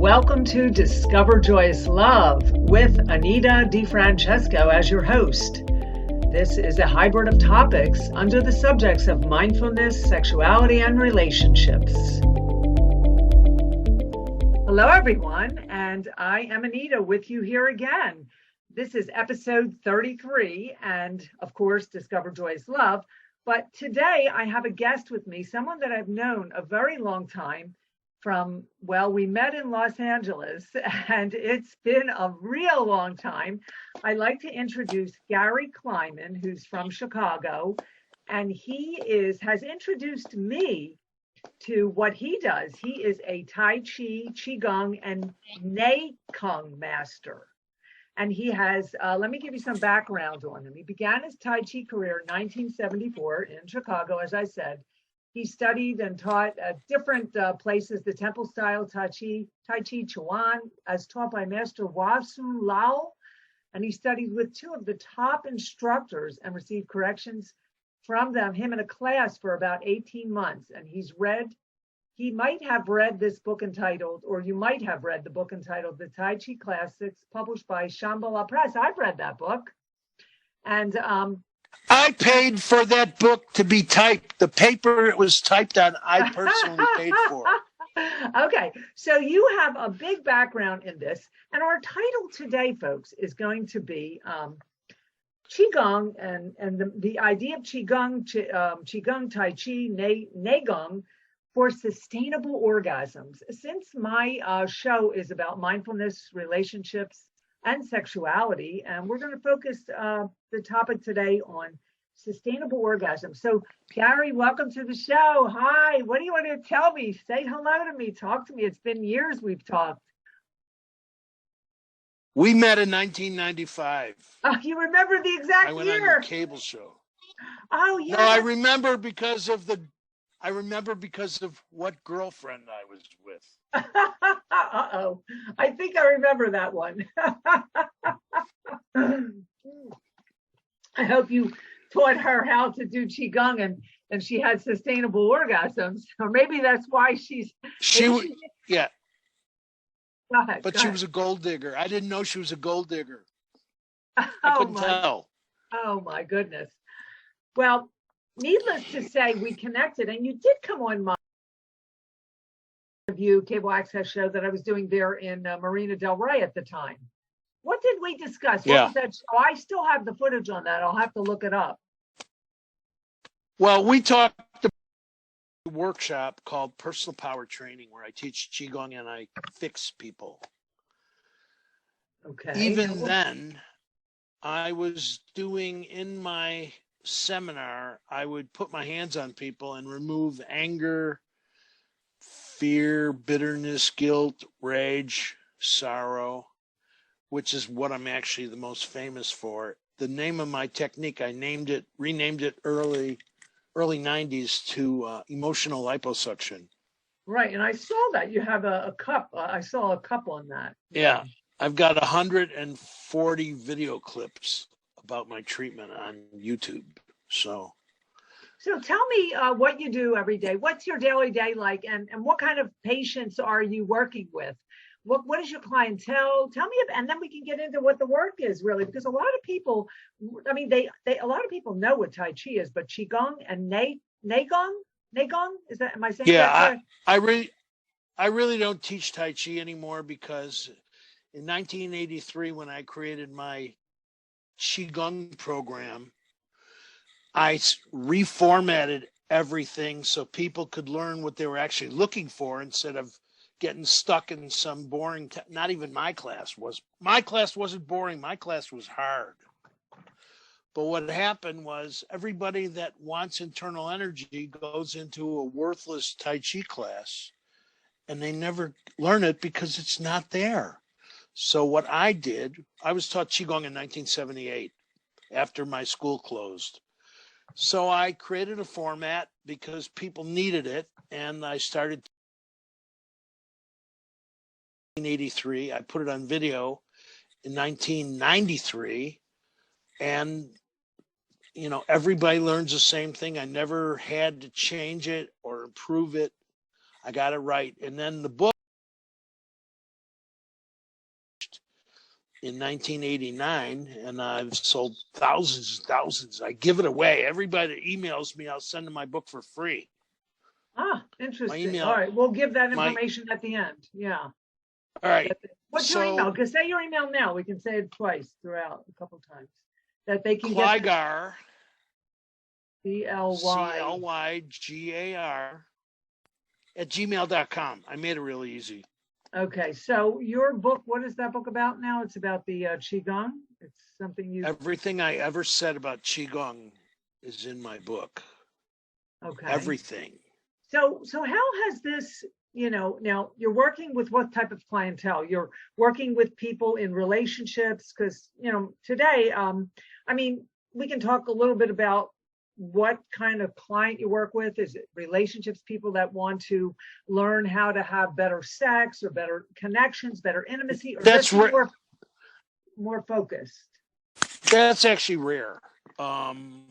Welcome to Discover Joyous Love with Anita DeFrancesco as your host. This is a hybrid of topics under the subjects of mindfulness, sexuality, and relationships. Hello, everyone, and I am Anita with you here again. This is episode 33, and of course, Discover Joyous Love. But today I have a guest with me, someone that I've known a very long time. We met in Los Angeles, and it's been a real long time. I'd like to introduce Gary Clyman, who's from Chicago, and he has introduced me to what he does. He is a Tai Chi, Qigong, and Nei Kung master. And he has, let me give you some background on him. He began his Tai Chi career in 1974 in Chicago, as I said. He studied and taught at different places, the temple style Tai Chi Chuan, as taught by Master Wasu Lao. And he studied with two of the top instructors and received corrections from him in a class for about 18 months. And he might have read this book entitled, or you might have read the book entitled, The Tai Chi Classics, published by Shambhala Press. I've read that book. And I paid for that book to be typed. The paper it was typed on, I personally paid for. Okay, so you have a big background in this, and our title today, folks, is going to be Qigong and the idea of Qigong, Tai Chi, Neigong for sustainable orgasms. Since my show is about mindfulness, relationships, and sexuality, and we're going to focus the topic today on sustainable orgasm. So, Gary, welcome to the show. Hi, what do you want to tell me? Say hello to me. Talk to me. It's been years we've talked. We met in 1995. Oh, you remember the exact year? I went on your cable show. Oh, yeah. No, I remember because of what girlfriend I was with. Uh-oh. I think I remember that one. I hope you taught her how to do Qigong and she had sustainable orgasms. Or maybe that's why yeah. Go ahead. But she was a gold digger. I didn't know she was a gold digger. I couldn't tell. Oh, my goodness. Well, needless to say, we connected, and you did come on my cable access show that I was doing there in Marina Del Rey at the time. What did we discuss? What was that show? I still have the footage on that. I'll have to look it up. Well, we talked about a workshop called Personal Power Training, where I teach Qigong and I fix people. Okay. Even then, I was doing in my seminar, I would put my hands on people and remove anger, fear, bitterness, guilt, rage, sorrow, which is what I'm actually the most famous for. The name of my technique, I renamed it early 90s to emotional liposuction. Right, and I saw that you have a cup. I saw a cup on that. Yeah, I've got 140 video clips about my treatment on YouTube. So tell me what you do every day. What's your daily day like, and what kind of patients are you working with? What is your clientele? Tell me, and then we can get into what the work is really, because a lot of people, I mean, a lot of people know what Tai Chi is, but Qigong and Neigong, is that? Am I saying that correct? I really don't teach Tai Chi anymore because in 1983, when I created my Qigong program, I reformatted everything so people could learn what they were actually looking for instead of getting stuck in some boring, not even my class wasn't boring. My class was hard. But what happened was everybody that wants internal energy goes into a worthless Tai Chi class and they never learn it because it's not there. So what I did, I was taught Qigong in 1978 after my school closed. So I created a format because people needed it, and I started 1983. I put it on video in 1993, and everybody learns the same thing. I never had to change it or improve it. I got it right. And then the book in 1989, and I've sold thousands and thousands. I give it away. Everybody that emails me, I'll send them my book for free. Ah, interesting. Email, all right, we'll give that information at the end. Yeah. All right. What's your email? Because say your email now. We can say it twice throughout, a couple times, that they can Clygar, CLYGAR @gmail.com. I made it really easy. Okay, so your book, what is that book about now? It's about the Qigong. It's something you. Everything I ever said about Qigong is in my book. Okay. Everything. So how has this, now you're working with what type of clientele? You're working with people in relationships because, today, we can talk a little bit about what kind of client you work with. Is it relationships, people that want to learn how to have better sex or better connections, better intimacy, or that's more focused? That's actually rare. I've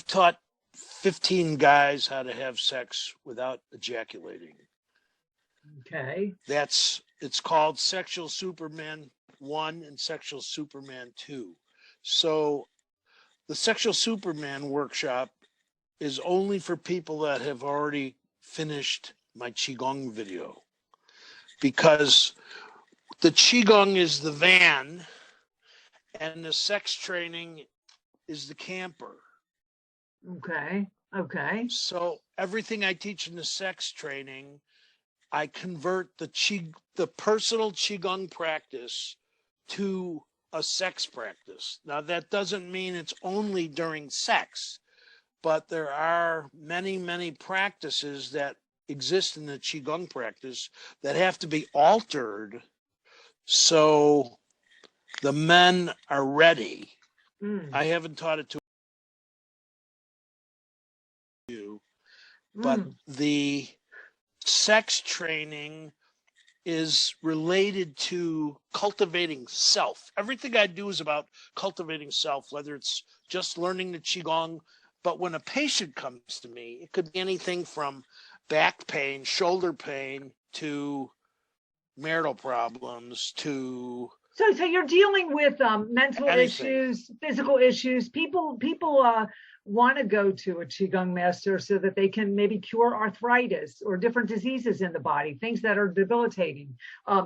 taught 15 guys how to have sex without ejaculating. Okay. It's called Sexual Superman 1 and Sexual Superman 2. So the Sexual Superman workshop is only for people that have already finished my Qigong video, because the Qigong is the van and the sex training is the camper. Okay. So everything I teach in the sex training, I convert the personal Qigong practice to a sex practice. Now, that doesn't mean it's only during sex, but there are many, many practices that exist in the Qigong practice that have to be altered so the men are ready. I haven't taught it to you, but the sex training is related to cultivating self. Everything I do is about cultivating self, whether it's just learning the Qigong. But when a patient comes to me, it could be anything from back pain, shoulder pain, to marital problems, to So you're dealing with mental anything. issues, physical issues. People want to go to a Qigong master so that they can maybe cure arthritis or different diseases in the body, things that are debilitating,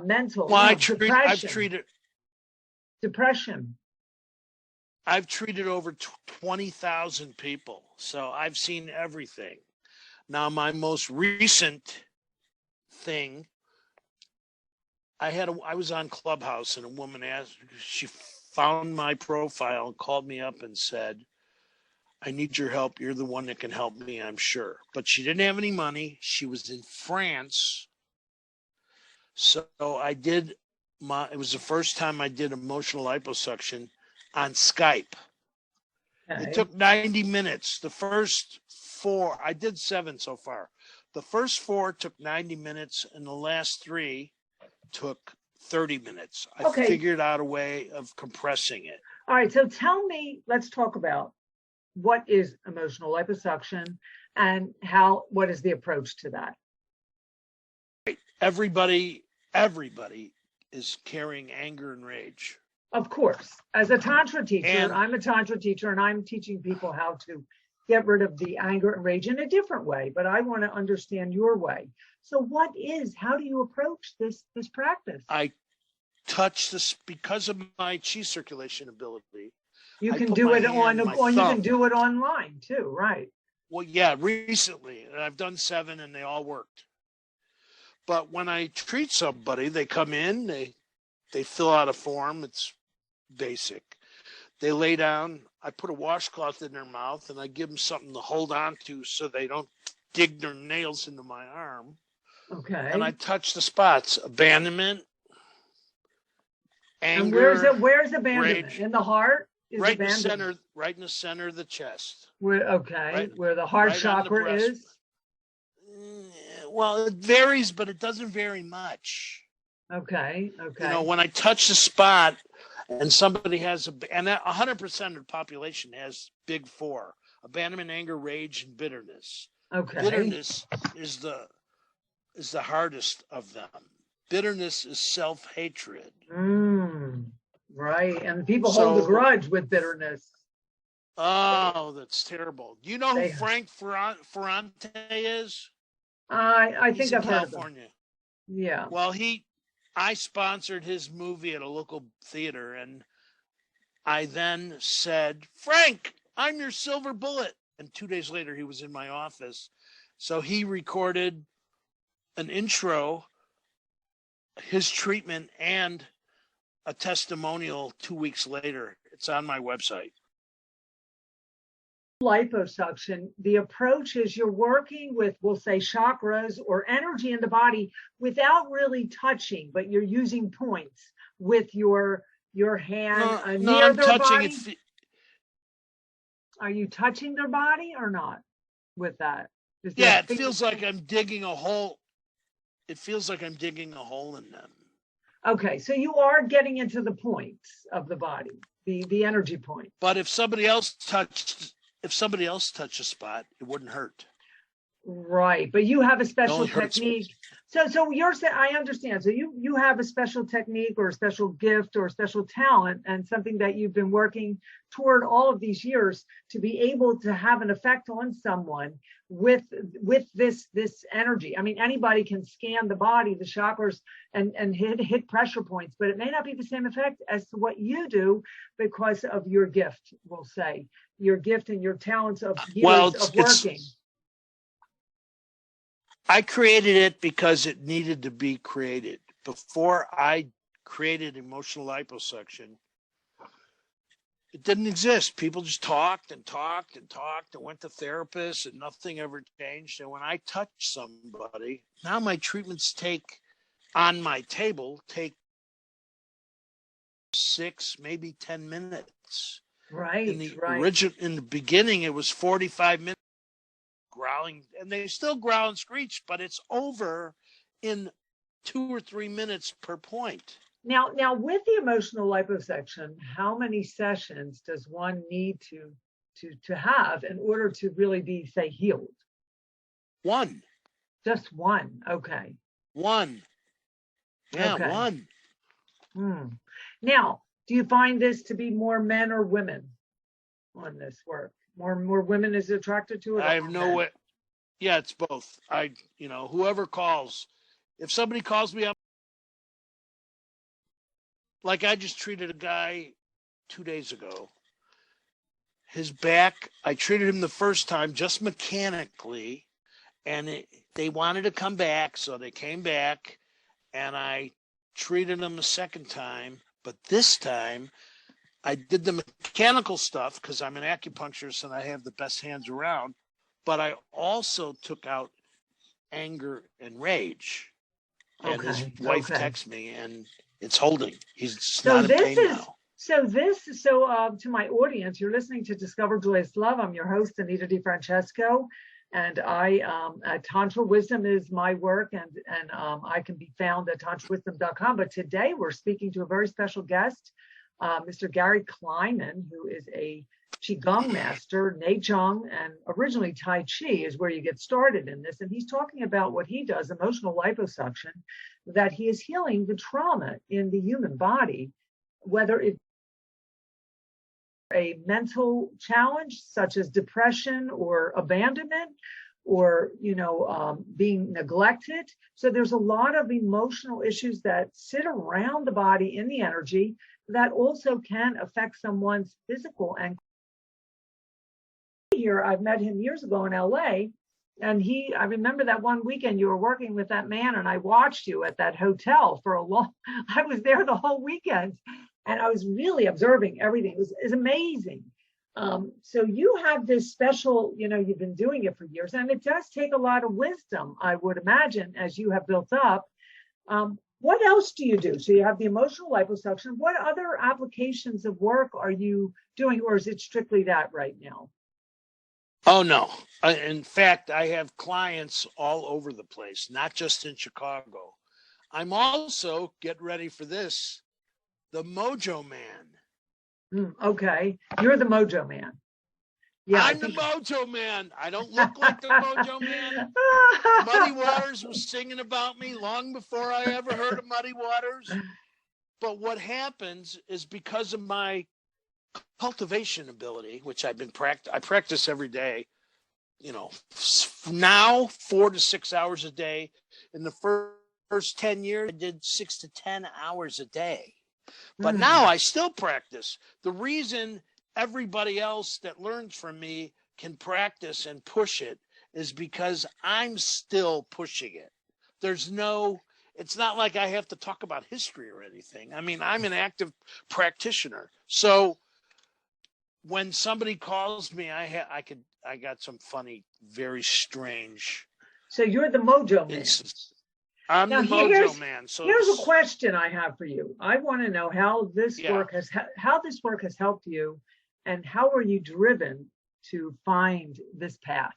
mental, depression. I've treated over 20,000 people, so I've seen everything. Now, my most recent thing, I was on Clubhouse and a woman she found my profile and called me up and said, I need your help. You're the one that can help me, I'm sure. But she didn't have any money. She was in France. So it was the first time I did emotional liposuction on Skype. Okay. It took 90 minutes. The first 4, I did 7 so far. The first 4 took 90 minutes and the last 3 took 30 minutes. I figured out a way of compressing it. All right. So let's talk about what is emotional liposuction and what is the approach to that? Everybody is carrying anger and rage. Of course. As a Tantra teacher, I'm a Tantra teacher and I'm teaching people how to get rid of the anger and rage in a different way, but I want to understand your way. So how do you approach this practice? I touch this because of my chi circulation ability. You can do it you can do it online too, right? Well, yeah, recently, and I've done 7 and they all worked. But when I treat somebody, they come in, they fill out a form. It's basic. They lay down. I put a washcloth in their mouth and I give them something to hold on to so they don't dig their nails into my arm. Okay. And I touch the spots: abandonment, anger. And where's abandonment? Rage. In the heart? Right in the center of the chest. Where the heart chakra is? Well, it varies, but it doesn't vary much. Okay. When I touch the spot and somebody has and 100% of the population has big 4: abandonment, anger, rage, and bitterness. Okay. Bitterness is the hardest of them bitterness is self-hatred. Right. And people hold a grudge with bitterness. Oh, that's terrible. Do you know who Frank Ferrante is? I think I've heard of him. Yeah. Well, I sponsored his movie at a local theater, and I then said, Frank, I'm your silver bullet. And 2 days later, he was in my office. So he recorded an intro, his treatment, and a testimonial 2 weeks later. It's on my website. Liposuction, the approach is you're working with, we'll say, chakras or energy in the body without really touching, but you're using points with your hand near their body. Are you touching their body or not with that? It feels like I'm digging a hole. It feels like I'm digging a hole in them. Okay, so you are getting into the points of the body, the energy point. But if somebody else touched a spot, it wouldn't hurt. Right, but you have a special technique. So you're saying, I understand. So you have a special technique or a special gift or a special talent and something that you've been working toward all of these years to be able to have an effect on someone with this energy. I mean, anybody can scan the body, the chakras, and hit pressure points, but it may not be the same effect as to what you do because of your gift, we'll say, your gift and your talents of years of working. I created it because it needed to be created. Before I created emotional liposuction, it didn't exist. People just talked and talked and talked and went to therapists and nothing ever changed. And when I touch somebody, now my treatments take 6, maybe 10 minutes. Right. In the beginning, it was 45 minutes. Growling, and they still growl and screech, but it's over in 2 or 3 minutes per point. Now with the emotional liposuction, how many sessions does one need to have in order to really be, say, healed? 1. Just 1. Okay. 1. Yeah, okay. 1. Now, do you find this to be more men or women on this work? More women is attracted to it? I have no way. Yeah, it's both. Whoever calls, if somebody calls me up, like I just treated a guy 2 days ago. His back, I treated him the first time just mechanically, and they wanted to come back, so they came back, and I treated him a second time, but this time I did the mechanical stuff because I'm an acupuncturist and I have the best hands around, but I also took out anger and rage. And his wife texts me and it's holding. He's not in pain now. So to my audience, you're listening to Discover Joyous Love. I'm your host, Anita DeFrancesco, and Tantra Wisdom is my work, and I can be found at tantrawisdom.com. But today we're speaking to a very special guest, Mr. Gary Clyman, who is a Qigong master, Neigong, and originally Tai Chi is where you get started in this. And he's talking about what he does, emotional liposuction, that he is healing the trauma in the human body, whether it's a mental challenge such as depression or abandonment or, being neglected. So there's a lot of emotional issues that sit around the body in the energy that also can affect someone's physical. And here, I've met him years ago in LA, and I remember that one weekend you were working with that man, and I watched you at that hotel I was there the whole weekend, and I was really observing everything. It was amazing. So you have this special, you've been doing it for years, and it does take a lot of wisdom, I would imagine, as you have built up. What else do you do? So you have the emotional liposuction. What other applications of work are you doing, or is it strictly that right now? Oh, no. In fact, I have clients all over the place, not just in Chicago. I'm also, get ready for this, the Mojo Man. Okay. You're the Mojo Man. Yeah, I I'm the think. Mojo Man. I don't look like the Mojo Man. Muddy Waters was singing about me long before I ever heard of Muddy Waters. But what happens is because of my cultivation ability, which I practice every day, now 4 to 6 hours a day. In the first 10 years, I did 6 to 10 hours a day. But now I still practice. The reason everybody else that learns from me can practice and push it is because I'm still pushing it. It's not like I have to talk about history or anything. I mean, I'm an active practitioner. So when somebody calls me, I got some funny, very strange. So you're the Mojo Man. I'm the Mojo Man. So here's a question I have for you. I want to know how this work has helped you, and how are you driven to find this path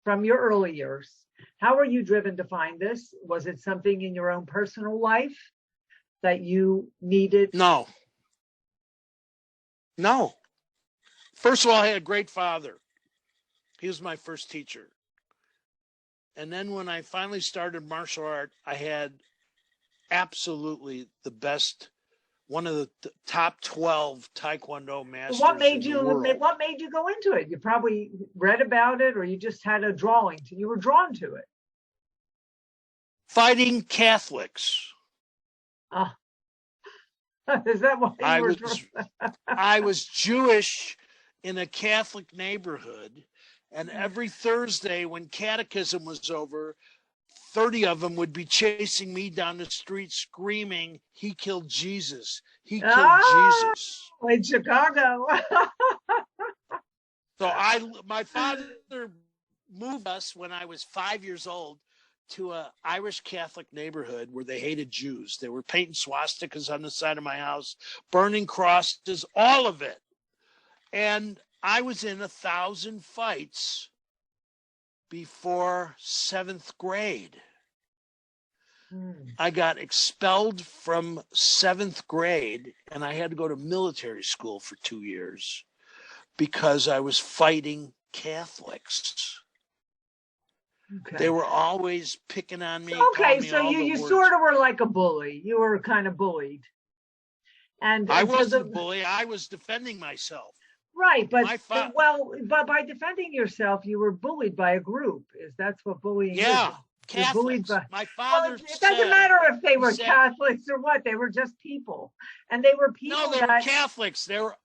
from your early years? How are you driven to find this? Was it something in your own personal life that you needed? No. First of all, I had a great father. He was my first teacher. And then when I finally started martial art, I had absolutely the best, one of the top 12 Taekwondo masters. What made you go into it? You probably read about it, or you just had a drawing. You were drawn to it. Fighting Catholics. Is that why I was Jewish in a Catholic neighborhood, and every Thursday when catechism was over, 30 of them would be chasing me down the street screaming, "He killed Jesus. He killed Jesus." In Chicago. So my father moved us when I was 5 years old to an Irish Catholic neighborhood where they hated Jews. They were painting swastikas on the side of my house, burning crosses, all of it. And I was in 1,000 fights before 7th grade. I got expelled from 7th grade, and I had to go to military school for 2 years because I was fighting Catholics. Okay. They were always picking on me. Okay, so you sort of were like a bully. You were kind of bullied. And I wasn't a bully. I was defending myself. Right, but by defending yourself, you were bullied by a group. That's what bullying is. Yeah, Catholics. My father it doesn't matter if they were Catholics or what. They were just people. And they were people. No, they were Catholics. They were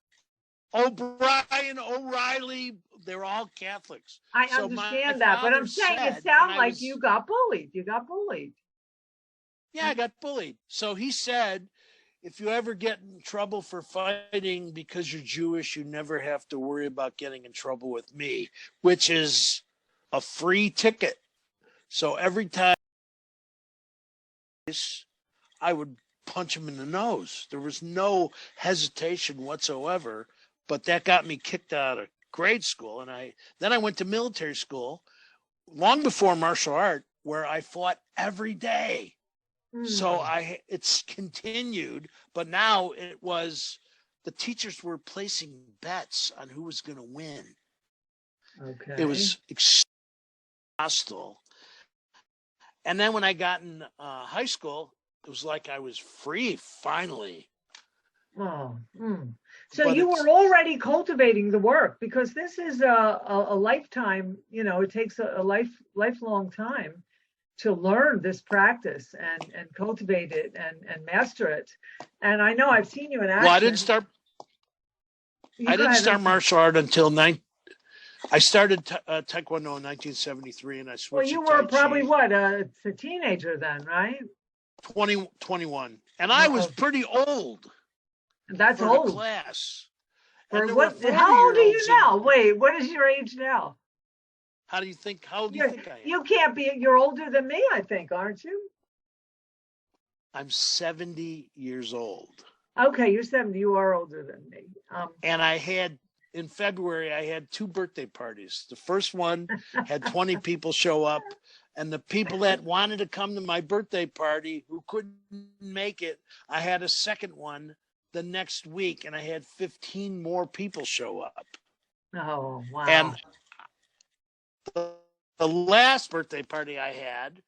O'Reilly, they were all Catholics. I understand that, but I'm saying it sounds like you got bullied. You got bullied. Yeah, I got bullied. So he said, if you ever get in trouble for fighting because you're Jewish, you never have to worry about getting in trouble with me, which is a free ticket. So every time I would punch him in the nose. There was no hesitation whatsoever. But that got me kicked out of grade school. And then I went to military school long before martial art, where I fought every day. So it's continued, but now the teachers were placing bets on who was going to win. Okay. It was extremely hostile. And then when I got in high school, it was like I was free finally. So you were already cultivating the work, because this is a lifetime, it takes a lifelong time to learn this practice and cultivate it and master it. And I know I've seen you in action. Well, I didn't start martial art until I started Taekwondo in 1973, and I switched. Well, you were probably a teenager then, right? 21. And I was pretty old. That's for old. The class. How old are you now? Wait, what is your age now? How old do you think I am? You can't be. You're older than me, I think, aren't you? I'm 70 years old. Okay, you're 70. You are older than me. And in February, I had 2 birthday parties. The first one had 20 people show up, and the people that wanted to come to my birthday party who couldn't make it, I had a second one the next week, and I had 15 more people show up. Oh, wow. And the last birthday party I had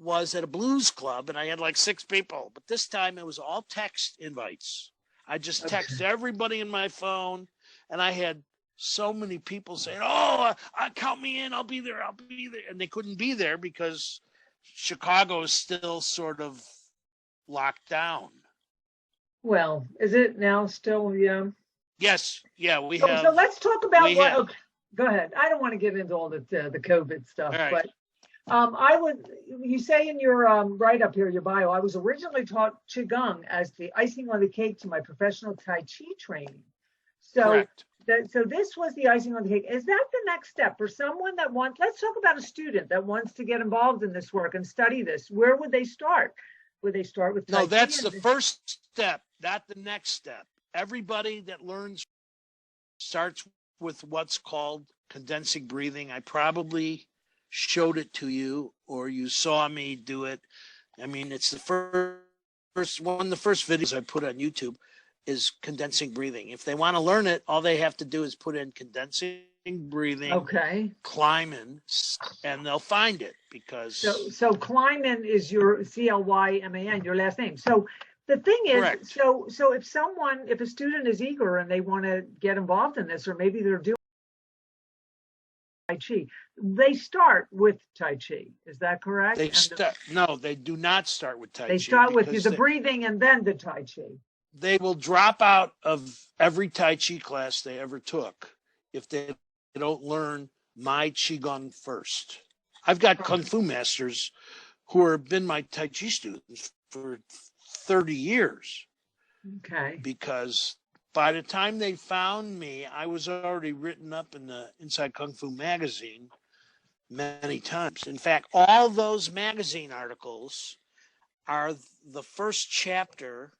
was at a blues club, and I had like 6 people. But this time it was all text invites. I just text everybody in my phone, and I had so many people saying, "Oh, count me in. I'll be there. I'll be there." And they couldn't be there because Chicago is still sort of locked down. Well, is it now still? Yeah. Yes. Yeah, we So, have. so let's talk about what. Okay, go ahead. I don't want to get into all the COVID stuff, right. But I would. You say in your write up here, your bio, I was originally taught qigong as the icing on the cake to my professional Tai Chi training. So. Correct. So this was the icing on the cake. Is that the next step for someone that wants? Let's talk about a student that wants to get involved in this work and study this. Where would they start? Would they start with Tai Chi? No, that's the first step, not the next step. Everybody that learns starts with what's called condensing breathing. I probably showed it to you, or you saw me do it. I mean, it's the first one of the first videos I put on YouTube is condensing breathing. If they want to learn it, all they have to do is put in condensing breathing, Clyman, and they'll find it. Because so Clyman is your Clyman, your last name. So the thing is, correct. so if a student is eager and they want to get involved in this, or maybe they're doing Tai Chi, they start with Tai Chi. Is that correct? No, they do not start with Tai Chi. They start with the breathing and then the Tai Chi. They will drop out of every Tai Chi class they ever took if they don't learn my Qigong first. I've got Kung Fu masters who have been my Tai Chi students for 30 years. Okay. Because by the time they found me, I was already written up in the Inside Kung Fu magazine many times. In fact, all those magazine articles are the first chapter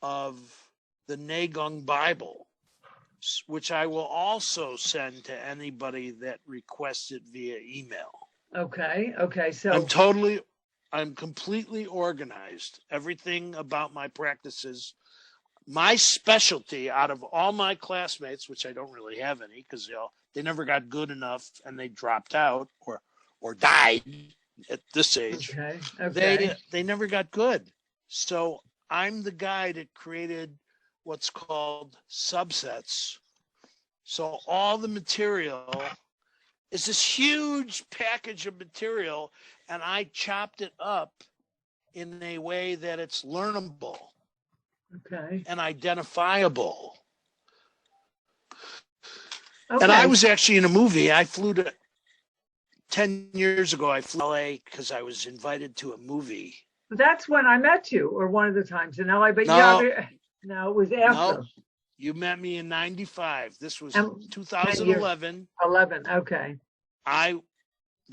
of the Nagong Bible, which I will also send to anybody that requests it via email. Okay. So I'm completely organized. Everything about my practices, my specialty out of all my classmates, which I don't really have any because they never got good enough and they dropped out or died at this age. Okay. They never got good. So I'm the guy that created what's called subsets. So all the material is this huge package of material, and I chopped it up in a way that it's learnable and identifiable. And I was actually in a movie. I flew to 10 years ago. I flew to LA because I was invited to a movie. That's when I met you, or one of the times in LA. But no, it was after. No, you met me in '95. This was 2011. 11. Okay. The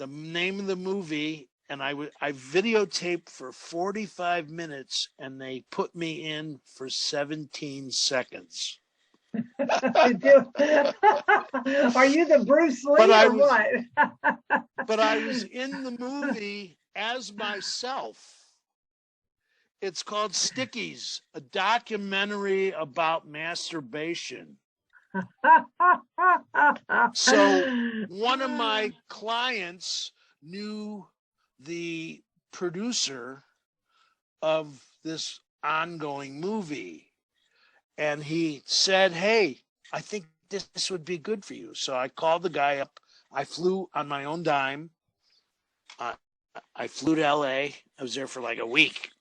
name of the movie, and I videotaped for 45 minutes, and they put me in for 17 seconds. Are you the Bruce Lee or what? But I was in the movie as myself. It's called Stickies, a documentary about masturbation. So one of my clients knew the producer of this ongoing movie, and he said, "Hey, I think this would be good for you." So I called the guy up. I flew on my own dime. I flew to LA. I was there for like a week.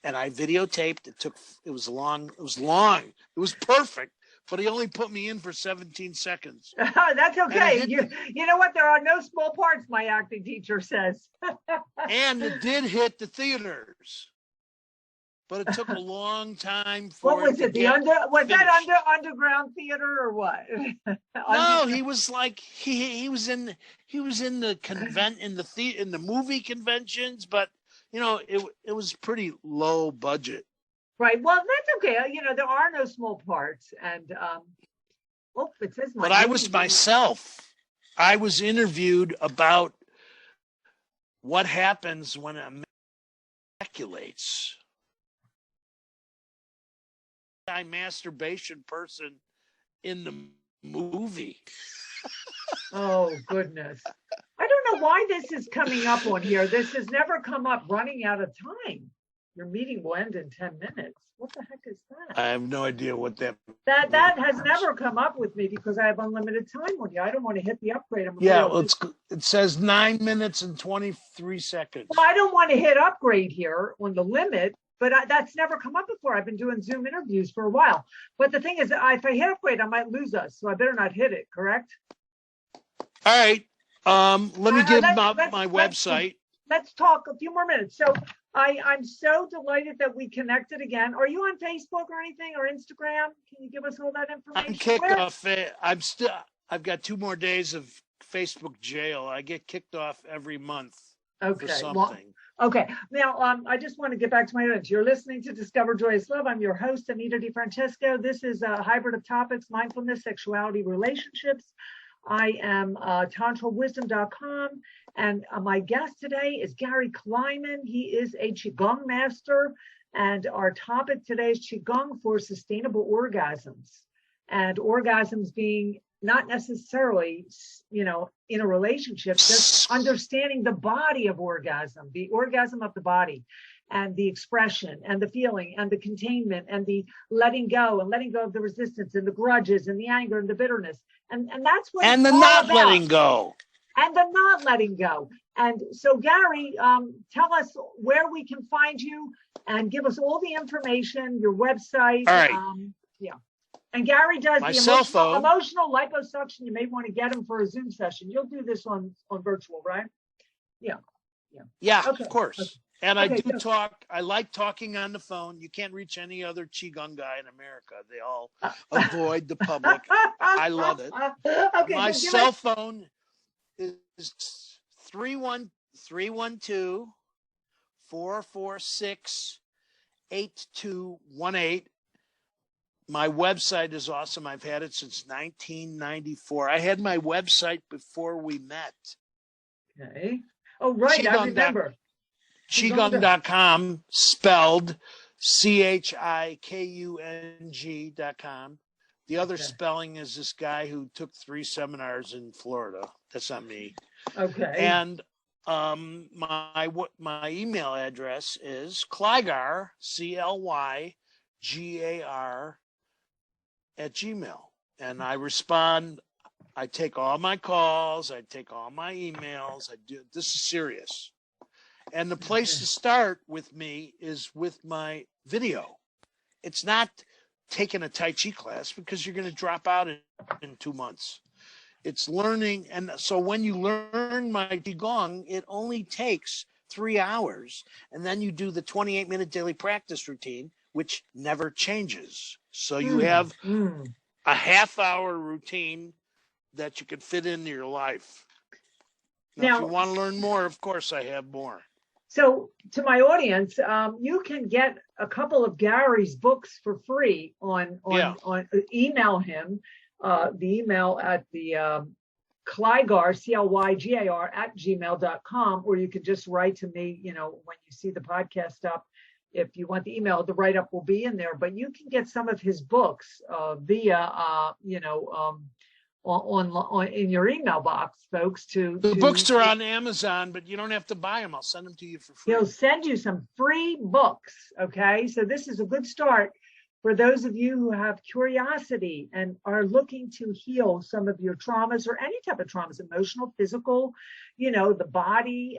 And I videotaped. It was long. It was perfect, but he only put me in for 17 seconds. That's okay. You know what? There are no small parts, my acting teacher says. And it did hit the theaters, but it took a long time for what was it? That underground theater or what? No, he was like he was in the movie conventions, but it was pretty low budget. Right. Well, that's okay. There are no small parts, and it says. But I was myself. I was interviewed about what happens when a man ejaculates. anti-masturbation person in the movie. Oh, goodness. I don't know why this is coming up on here. This has never come up. Running out of time. Your meeting will end in 10 minutes. What the heck is that? I have no idea what that That has never come up with me because I have unlimited time on you. I don't want to hit the upgrade. It says 9 minutes and 23 seconds. Well, I don't want to hit upgrade here on the limit, but that's never come up before. I've been doing Zoom interviews for a while. But the thing is, if I hit upgrade, I might lose us. So I better not hit it, correct? All right. Let me give out my website. Let's talk a few more minutes. So I'm so delighted that we connected again. Are you on Facebook or anything or Instagram? Can you give us all that information? I'm kicked off. I've got 2 more days of Facebook jail. I get kicked off every month for something. Okay. Now, I just want to get back to my notes. You're listening to Discover Joyous Love. I'm your host, Anita DeFrancesco. This is a hybrid of topics: mindfulness, sexuality, relationships. I am tantrawisdom.com, and my guest today is Gary Clyman. He is a Qigong master, and our topic today is Qigong for sustainable orgasms. And orgasms being not necessarily, in a relationship, just understanding the body of orgasm, the orgasm of the body, and the expression and the feeling and the containment and the letting go of the resistance and the grudges and the anger and the bitterness. And that's what and the not about. Letting go. And the not letting go. And so, Gary, tell us where we can find you and give us all the information, your website. All right. And Gary does my the emotional liposuction. You may want to get him for a Zoom session. You'll do this on virtual, right? Yeah. Okay. Of course. Okay. And I do talk. I like talking on the phone. You can't reach any other Qigong guy in America. They all avoid the public. I love it. Okay, my cell phone is 312-446-8218. My website is awesome. I've had it since 1994. I had my website before we met. Okay. Oh, right. Qigong. I remember. Qigong.com, spelled CHIKUNG.com. The other spelling is this guy who took 3 seminars in Florida. That's not me. Okay. And my email address is Clygar, CLYGAR, @gmail. And I respond. I take all my calls. I take all my emails. This is serious. And the place to start with me is with my video. It's not taking a Tai Chi class because you're going to drop out in 2 months. It's learning. And so when you learn my Qigong, it only takes 3 hours. And then you do the 28-minute daily practice routine, which never changes. So you have a half-hour routine that you can fit into your life. Now, if you want to learn more, of course, I have more. So to my audience, you can get a couple of Gary's books for free on email him, the email at the Clygar, CLYGAR @gmail.com, or you can just write to me, when you see the podcast up. If you want the email, the write-up will be in there, but you can get some of his books via, on in your email box, folks. The books are on Amazon, but you don't have to buy them. I'll send them to you for free. He'll send you some free books. Okay, so this is a good start for those of you who have curiosity and are looking to heal some of your traumas or any type of traumas, emotional, physical, the body,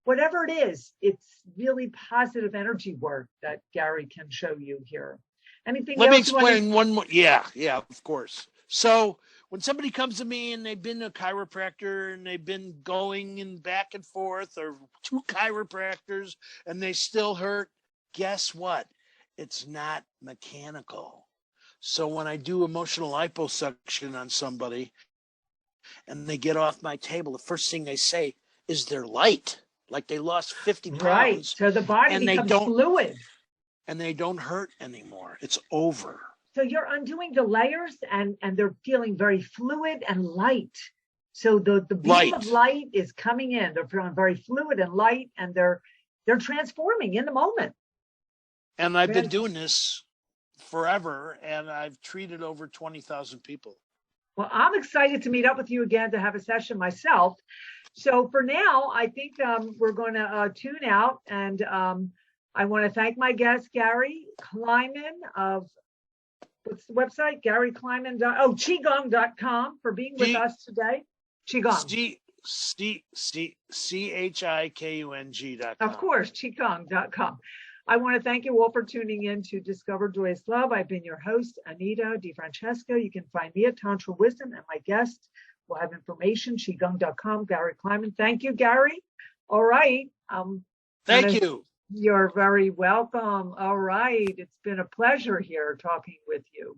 whatever it is. It's really positive energy work that Gary can show you here. Anything else? Let me explain one more. Yeah, of course. So when somebody comes to me and they've been to a chiropractor and they've been going and back and forth, or 2 chiropractors, and they still hurt, guess what? It's not mechanical. So when I do emotional liposuction on somebody and they get off my table, the first thing they say is they're light, like they lost 50 pounds. Right. So the body becomes fluid. And they don't hurt anymore. It's over. So you're undoing the layers and they're feeling very fluid and light. So the beam of light is coming in. They're feeling very fluid and light, and they're transforming in the moment. And I've been doing this forever, and I've treated over 20,000 people. Well, I'm excited to meet up with you again to have a session myself. So for now, I think we're going to tune out, and I want to thank my guest, Gary Clyman of, what's the website? Gary Clyman. Qigong.com for being with us today. Qigong. CHIKUNG.com. Of course, Qigong.com. I want to thank you all for tuning in to Discover Joyous Love. I've been your host, Anita DeFrancesco. You can find me at Tantra Wisdom, and my guest will have information, Qigong.com, Gary Clyman. Thank you, Gary. All right. Thank you. You're very welcome. All right. It's been a pleasure here talking with you.